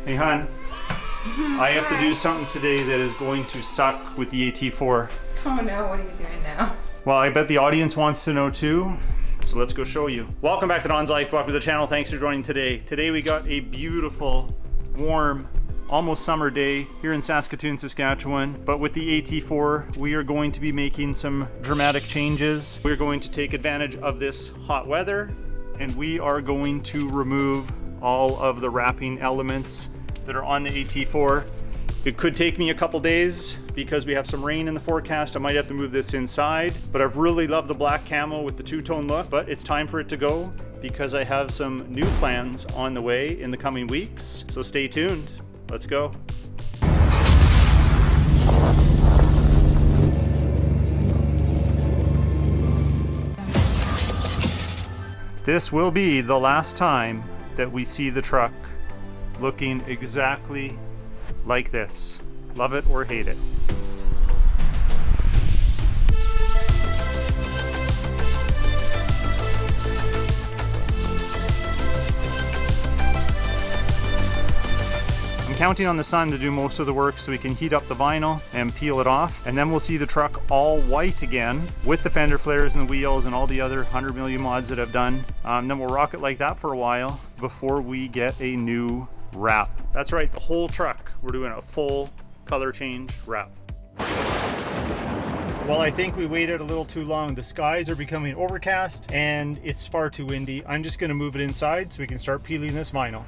Hey hon, I have to do something today that is going to suck with the AT4. Oh no, what are you doing now? Well, I bet the audience wants to know too, so let's go show you. Welcome back to Don's Life, welcome to the channel, thanks for joining today. Today we got a beautiful, warm, almost summer day here in Saskatoon, Saskatchewan. But with the AT4, we are going to be making some dramatic changes. We're going to take advantage of this hot weather, and we are going to remove all of the wrapping elements that are on the AT4. It could take me a couple days because we have some rain in the forecast. I might have to move this inside, but I've really loved the black camo with the two-tone look, but it's time for it to go because I have some new plans on the way in the coming weeks. So stay tuned. Let's go. This will be the last time that we see the truck looking exactly like this. Love it or hate it. Counting on the sun to do most of the work so we can heat up the vinyl and peel it off, and then we'll see the truck all white again with the fender flares and the wheels and all the other 100 million mods that I've done. Then we'll rock it like that for a while before we get a new wrap. That's right, the whole truck. We're doing a full color change wrap. Well, I think we waited a little too long. The skies are becoming overcast and it's far too windy. I'm just gonna move it inside so we can start peeling this vinyl.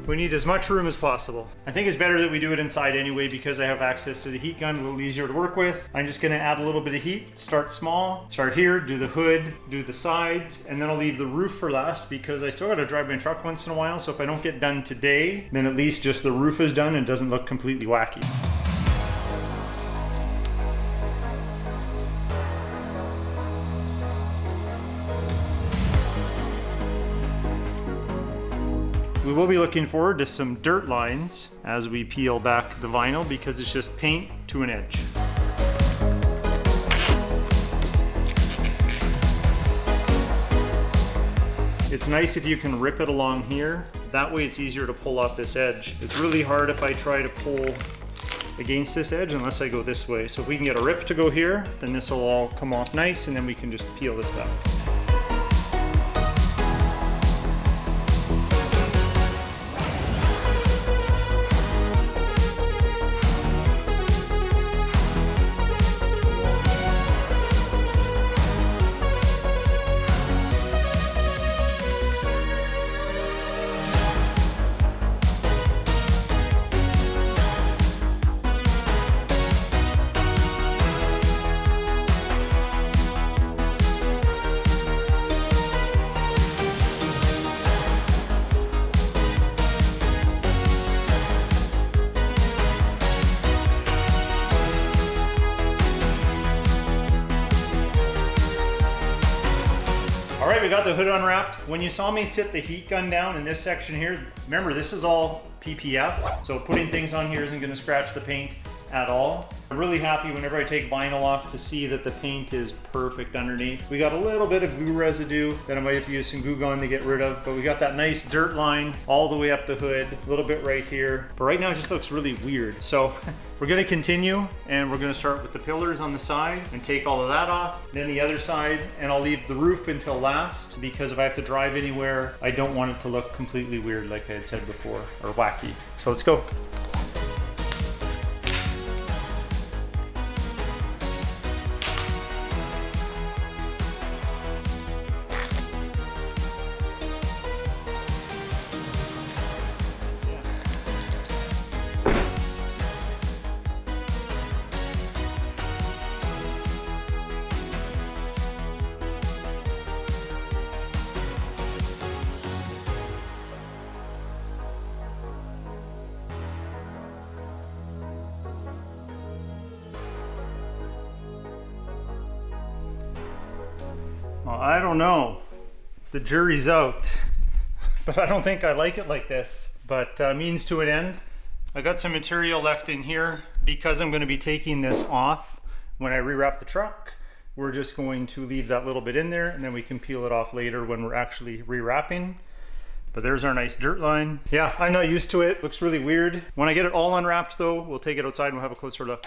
We need as much room as possible. I think it's better that we do it inside anyway because I have access to the heat gun, a little easier to work with. I'm just gonna add a little bit of heat, start small, start here, do the hood, do the sides, and then I'll leave the roof for last because I still gotta drive my truck once in a while, so if I don't get done today, then at least just the roof is done and doesn't look completely wacky. We will be looking forward to some dirt lines as we peel back the vinyl because it's just paint to an edge. It's nice if you can rip it along here. That way it's easier to pull off this edge. It's really hard if I try to pull against this edge unless I go this way. So if we can get a rip to go here, then this will all come off nice and then we can just peel this back. All right, we got the hood unwrapped. When you saw me sit the heat gun down in this section here, remember this is all PPF, so putting things on here isn't gonna scratch the paint at all. I'm really happy whenever I take vinyl off to see that the paint is perfect underneath. We got a little bit of glue residue that I might have to use some Glue Gun to get rid of, but we got that nice dirt line all the way up the hood, a little bit right here. But right now it just looks really weird. So we're gonna continue and we're gonna start with the pillars on the side and take all of that off, then the other side, and I'll leave the roof until last because if I have to drive anywhere, I don't want it to look completely weird like I had said before, or wacky. So let's go. Well, I don't know. The jury's out. but I don't think I like it like this. But means to an end. I got some material left in here because I'm going to be taking this off when I rewrap the truck. We're just going to leave that little bit in there and then we can peel it off later when we're actually rewrapping. But there's our nice dirt line. Yeah, I'm not used to it. Looks really weird. When I get it all unwrapped though, we'll take it outside and we'll have a closer look.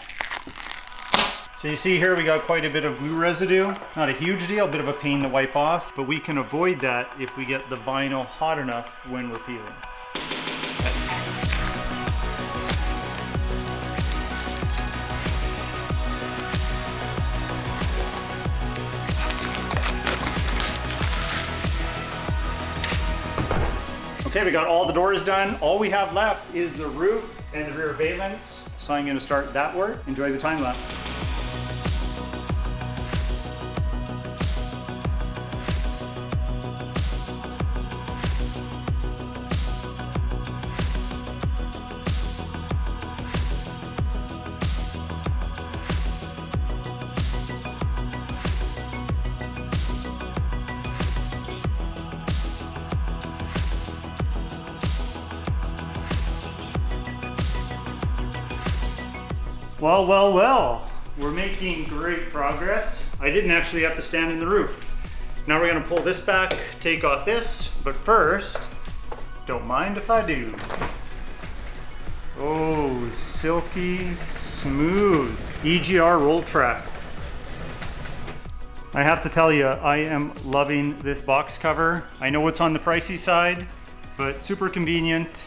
So you see here we got quite a bit of glue residue. Not a huge deal, a bit of a pain to wipe off, but we can avoid that if we get the vinyl hot enough when we're peeling. Okay, we got all the doors done. All we have left is the roof and the rear valence. So I'm gonna start that work. Enjoy the time lapse. Well, well, well, we're making great progress. I didn't actually have to stand in the roof. Now we're gonna pull this back, take off this, but first, don't mind if I do. Oh, silky smooth. EGR roll track. I have to tell you, I am loving this box cover. I know it's on the pricey side, but super convenient.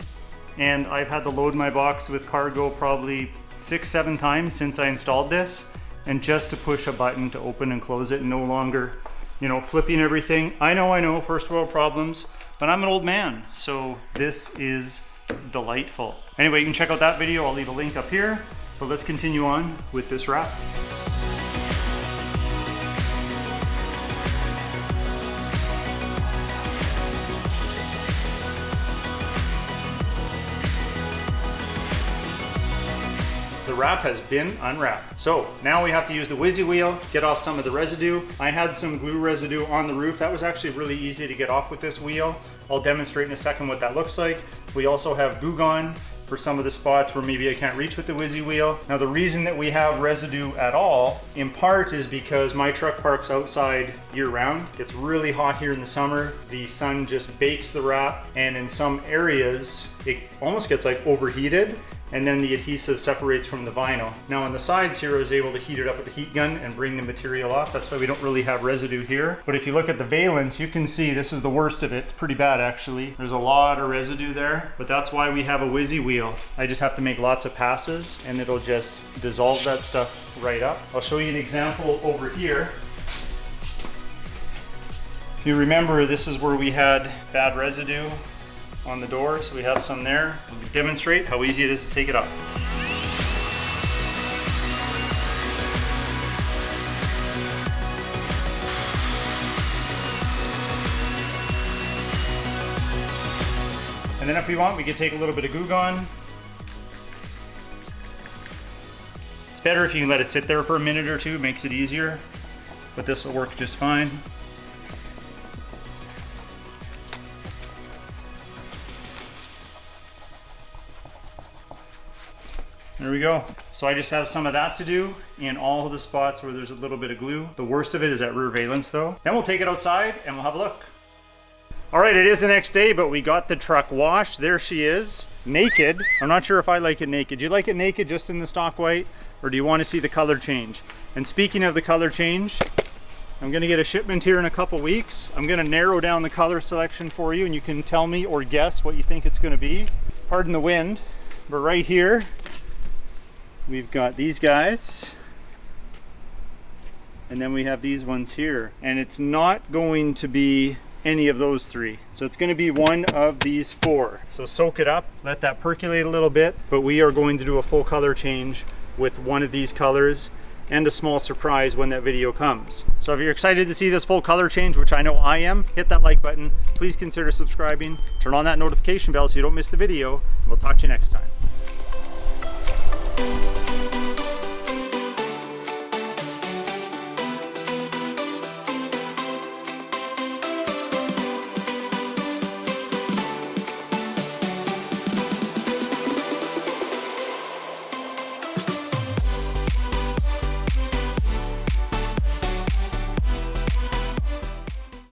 And I've had to load my box with cargo probably 6-7 times since I installed this, and just to push a button to open and close it and no longer, you know, flipping everything. I know, first world problems, but I'm an old man, so this is delightful. Anyway, you can check out that video. I'll leave a link up here, but let's continue on with this wrap. The wrap has been unwrapped. So now we have to use the whizzy wheel, get off some of the residue. I had some glue residue on the roof. That was actually really easy to get off with this wheel. I'll demonstrate in a second what that looks like. We also have Goo Gone for some of the spots where maybe I can't reach with the whizzy wheel. Now the reason that we have residue at all, in part, is because my truck parks outside year round. It's really hot here in the summer. The sun just bakes the wrap, and in some areas, it almost gets like overheated, and then the adhesive separates from the vinyl. Now on the sides here, I was able to heat it up with the heat gun and bring the material off. That's why we don't really have residue here. But if you look at the valence, you can see this is the worst of it. It's pretty bad actually. There's a lot of residue there, but that's why we have a whizzy wheel. I just have to make lots of passes and it'll just dissolve that stuff right up. I'll show you an example over here. If you remember, this is where we had bad residue on the door, so we have some there. I'll demonstrate how easy it is to take it up. And then if we want, we can take a little bit of Goo Gone. It's better if you can let it sit there for a minute or two, it makes it easier, but this will work just fine. There we go. So I just have some of that to do in all of the spots where there's a little bit of glue. The worst of it is that rear valence though. Then we'll take it outside and we'll have a look. All right, it is the next day, but we got the truck washed. There she is, naked. I'm not sure if I like it naked. Do you like it naked just in the stock white, or do you want to see the color change? And speaking of the color change, I'm gonna get a shipment here in a couple weeks. I'm gonna narrow down the color selection for you and you can tell me or guess what you think it's gonna be. Pardon the wind, but right here, we've got these guys, and then we have these ones here. And it's not going to be any of those three. So it's gonna be one of these four. So soak it up, let that percolate a little bit, but we are going to do a full color change with one of these colors, and a small surprise when that video comes. So if you're excited to see this full color change, which I know I am, hit that like button. Please consider subscribing, turn on that notification bell so you don't miss the video, and we'll talk to you next time.